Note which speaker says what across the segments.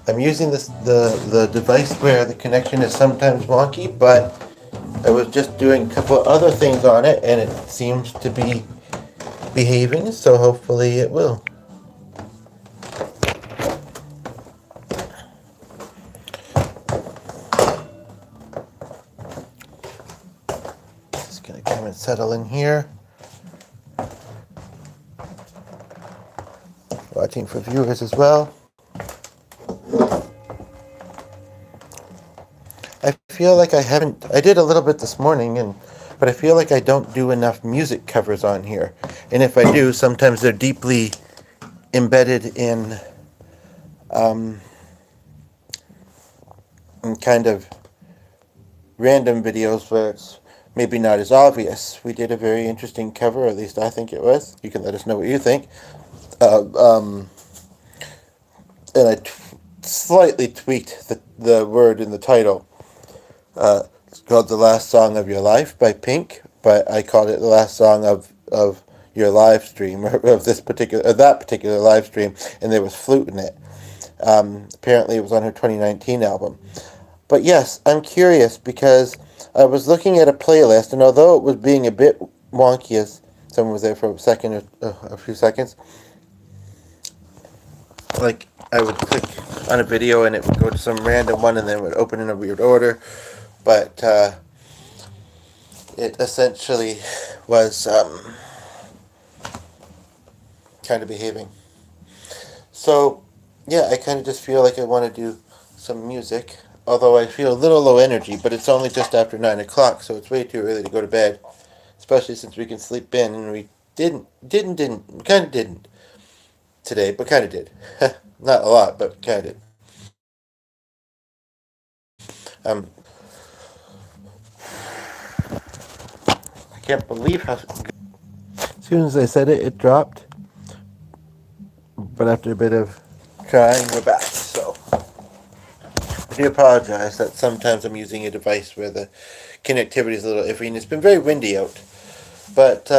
Speaker 1: I'm using the device where the connection is sometimes wonky, but I was just doing a couple of other things on it, and it seems to be behaving, so hopefully it will. Just gonna come and settle in here. Watching for viewers as well. I feel like I did a little bit this morning, but I feel like I don't do enough music covers on here. And if I do, sometimes they're deeply embedded um, in kind of random videos where it's maybe not as obvious. We did a very interesting cover, or at least I think it was. You can let us know what you think. Uh, um, and I slightly tweaked the word in the title. It's called "The Last Song of Your Life" by Pink, but I called it "The Last Song of Your Live Stream," or of that particular live stream, and there was flute in it. Apparently, it was on her 2019 album. But yes, I'm curious because I was looking at a playlist, and although it was being a bit wonky as someone was there for a few seconds, like I would click on a video and it would go to some random one and then it would open in a weird order. But it essentially was kind of behaving. So, yeah, I kind of just feel like I want to do some music. Although I feel a little low energy, but it's only just after 9 o'clock, so it's way too early to go to bed. Especially since we can sleep in, and we we kind of didn't today, but kind of did. Not a lot, but kind of did. Um, I can't believe how. As soon as I said it, it dropped. But after a bit of trying, we're back. So I do apologize that sometimes I'm using a device where the connectivity is a little iffy, and it's been very windy out. But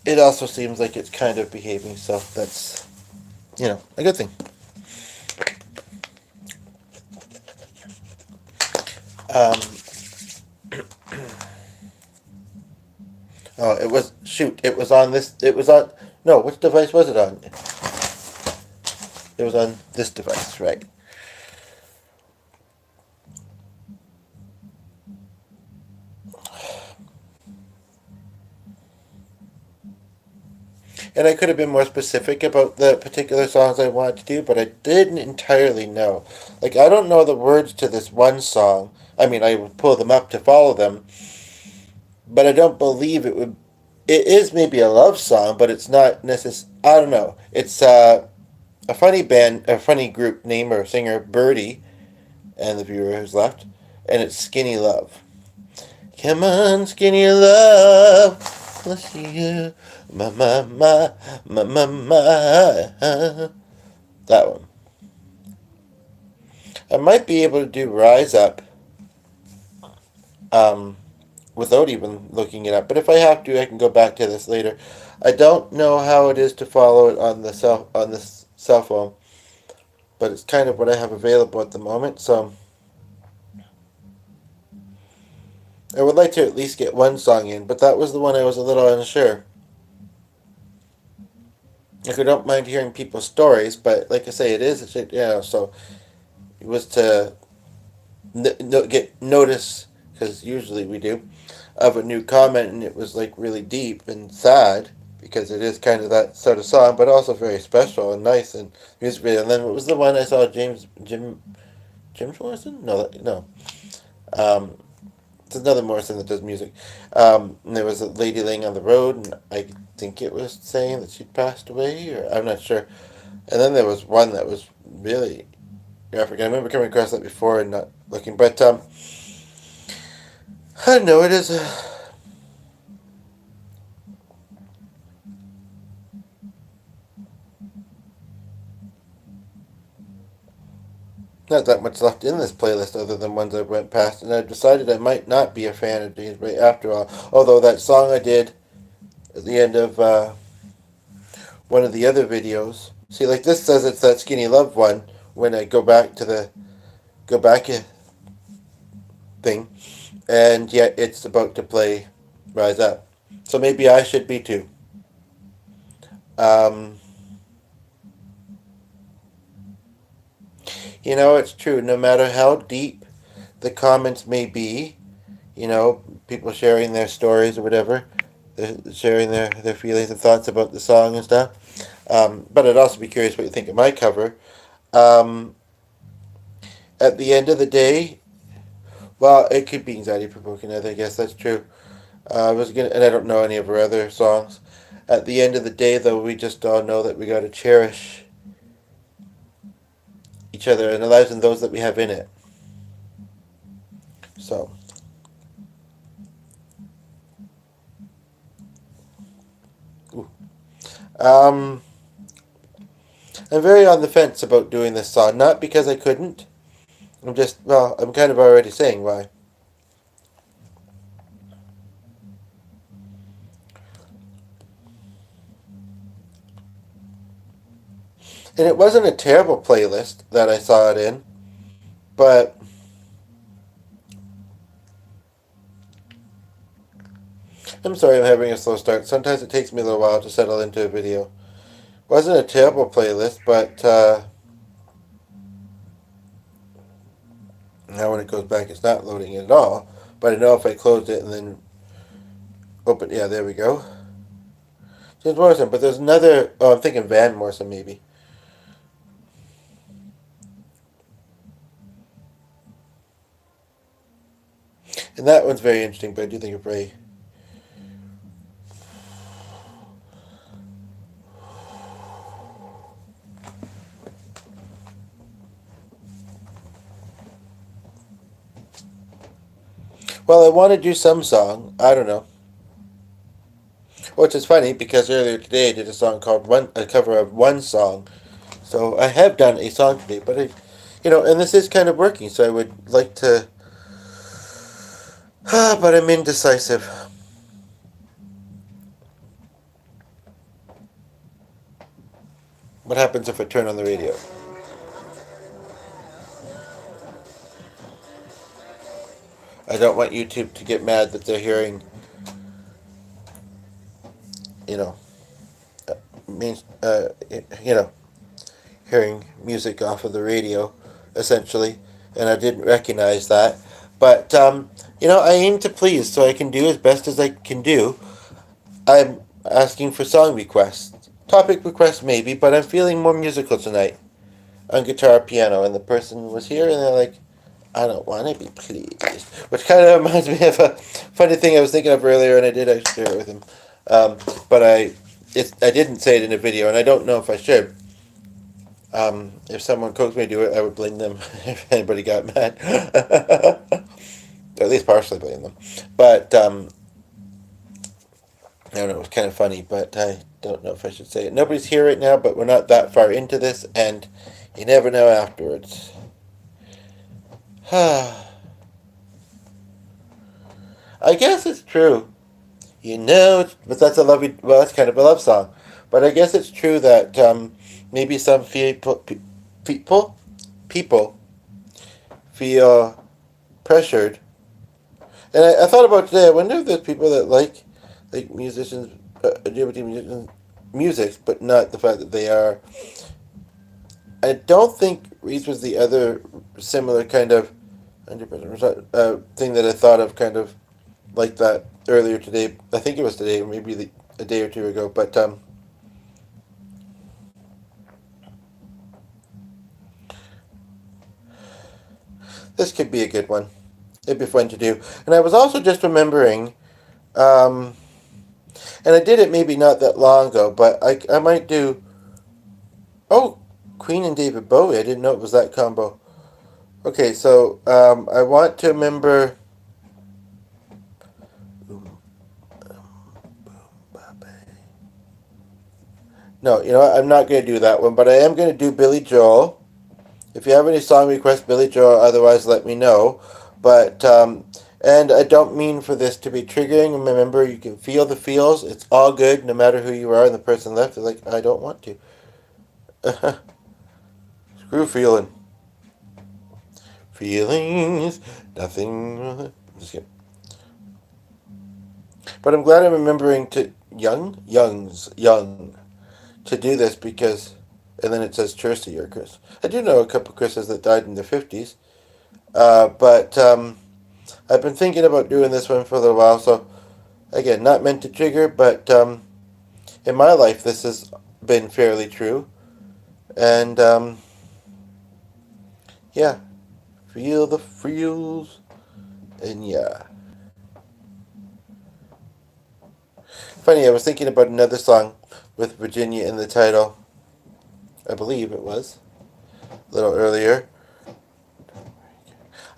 Speaker 1: it also seems like it's kind of behaving, so that's, a good thing. Um, oh, it was on this, it was on, no, which device was it on? It was on this device, right? And I could have been more specific about the particular songs I wanted to do, but I didn't entirely know. Like, I don't know the words to this one song. I mean, I would pull them up to follow them, but I don't believe it would. It is maybe a love song, but it's not necessarily. I don't know. It's a funny a funny group name or singer, Birdie, and the viewer who's left, and it's Skinny Love. Come on, Skinny Love, let's see you. My. That one. I might be able to do Rise Up um, without even looking it up. But if I have to, I can go back to this later. I don't know how it is to follow it on the cell phone, but it's kind of what I have available at the moment. So I would like to at least get one song in, but that was the one I was a little unsure. Like, I don't mind hearing people's stories, but like I say, it is, so it was to get notice, because usually we do, of a new comment, and it was like really deep and sad, because it is kind of that sort of song, but also very special and nice and musically. And then what was the one I saw? Jim Morrison? No. Um, it's another Morrison that does music. And there was a lady laying on the road, and I think it was saying that she'd passed away, or I'm not sure. And then there was one that was really graphic. I remember coming across that before and not looking, but I don't know. It is. Not that much left in this playlist other than ones I went past, and I decided I might not be a fan of James Bay after all. Although that song I did at the end of one of the other videos See, like this says it's that Skinny Love one when I go back to the go back thing, and yet it's about to play Rise Up. So maybe I should be too. Um, it's true. No matter how deep the comments may be, people sharing their stories or whatever, they're sharing their feelings and thoughts about the song and stuff. But I'd also be curious what you think of my cover. Um, at the end of the day, well, it could be anxiety provoking. I guess that's true. I was gonna, and I don't know any of her other songs. At the end of the day, though, we just all know that we got to cherish each other and the lives and those that we have in it. So, ooh. um, I'm very on the fence about doing this song. Not because I couldn't. I'm kind of already saying why. And it wasn't a terrible playlist that I saw it in, but I'm sorry I'm having a slow start. Sometimes it takes me a little while to settle into a video. Wasn't a terrible playlist, but now when it goes back, it's not loading it at all. But I know if I closed it and then open, yeah, there we go. James Morrison, but there's another. Oh, I'm thinking Van Morrison maybe. And that one's very interesting, but I do think of Ray. Well, I want to do some song. I don't know. Which is funny because earlier today I did a cover of one song. So I have done a song today, but and this is kind of working. So I would like to, but I'm indecisive. What happens if I turn on the radio? I don't want YouTube to get mad that they're hearing, you know, means, hearing music off of the radio, essentially, and I didn't recognize that. But I aim to please, so I can do as best as I can do. I'm asking for song requests, topic requests maybe, but I'm feeling more musical tonight on guitar, piano, and the person was here, and they're like, "I don't want to be pleased," which kind of reminds me of a funny thing I was thinking of earlier, and I did actually share it with him, but I didn't say it in a video, and I don't know if I should. If someone coaxed me to do it, I would blame them if anybody got mad. Or at least partially blame them. But, I don't know, it was kind of funny, but I don't know if I should say it. Nobody's here right now, but we're not that far into this, and you never know afterwards. I guess it's true. But that's that's kind of a love song. But I guess it's true that maybe some people feel pressured. And I thought about today. I wonder if there's people that like musicians, musicians, music, but not the fact that they are. I don't think Reese was the other similar kind of 100% thing that I thought of, kind of like that earlier today. I think it was today, or maybe a day or two ago. But this could be a good one. It'd be fun to do. And I was also just remembering, and I did it maybe not that long ago, but I might do. Oh, Queen and David Bowie. I didn't know it was that combo. Okay, so I want to remember. No, I'm not going to do that one, but I am going to do Billy Joel. If you have any song requests, Billy Joel, otherwise let me know. But, and I don't mean for this to be triggering. Remember, you can feel the feels. It's all good, no matter who you are, and the person left is like, I don't want to. Screw feeling. Feelings, nothing. Just kidding. But I'm glad I'm remembering to young, to do this because, and then it says cheers to your Chris. I do know a couple Chris's that died in their 50s, but I've been thinking about doing this one for a little while. So again, not meant to trigger, but in my life this has been fairly true, and yeah, feel the feels, and yeah. Funny, I was thinking about another song with Virginia in the title. I believe it was a little earlier.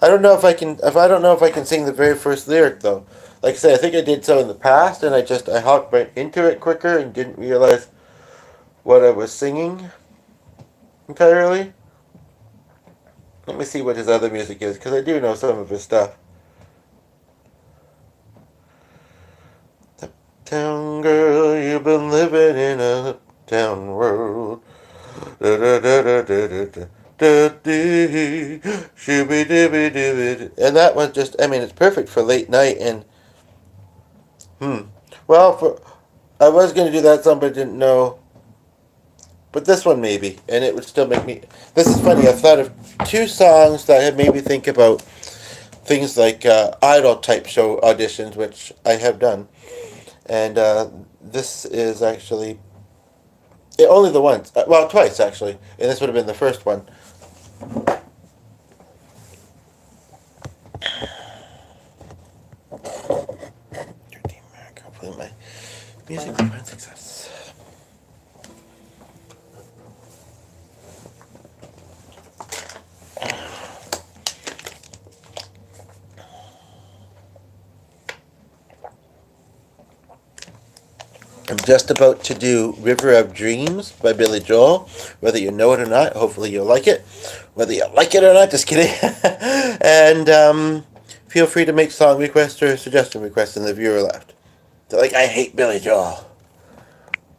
Speaker 1: I don't know if I can. If I don't know if I can sing the very first lyric though. Like I say, I think I did so in the past, and I hopped right into it quicker and didn't realize what I was singing entirely. Let me see what his other music is, because I do know some of his stuff. Town girl, you've been living in a town world. Da da da da da da da. And that one just, I mean, it's perfect for late night and, well, I was going to do that song, but I didn't know. But this one maybe, and it would still make me. This is funny. I've thought of two songs that have made me think about things like idol type show auditions, which I have done, and this is actually only the once. Well, twice actually, and this would have been the first one. Hopefully my music will find success. I'm just about to do River of Dreams by Billy Joel. Whether you know it or not, hopefully you'll like it. Whether you like it or not, just kidding. And feel free to make song requests or suggestion requests in the viewer left. They're like, I hate Billy Joel.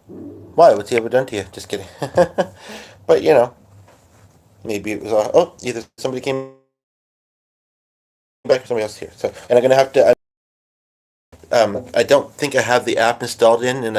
Speaker 1: Why? What's he ever done to you? Just kidding. But, you know, maybe it was, either somebody came back or somebody else here. So, and I'm going to have to, I don't think I have the app installed in, and I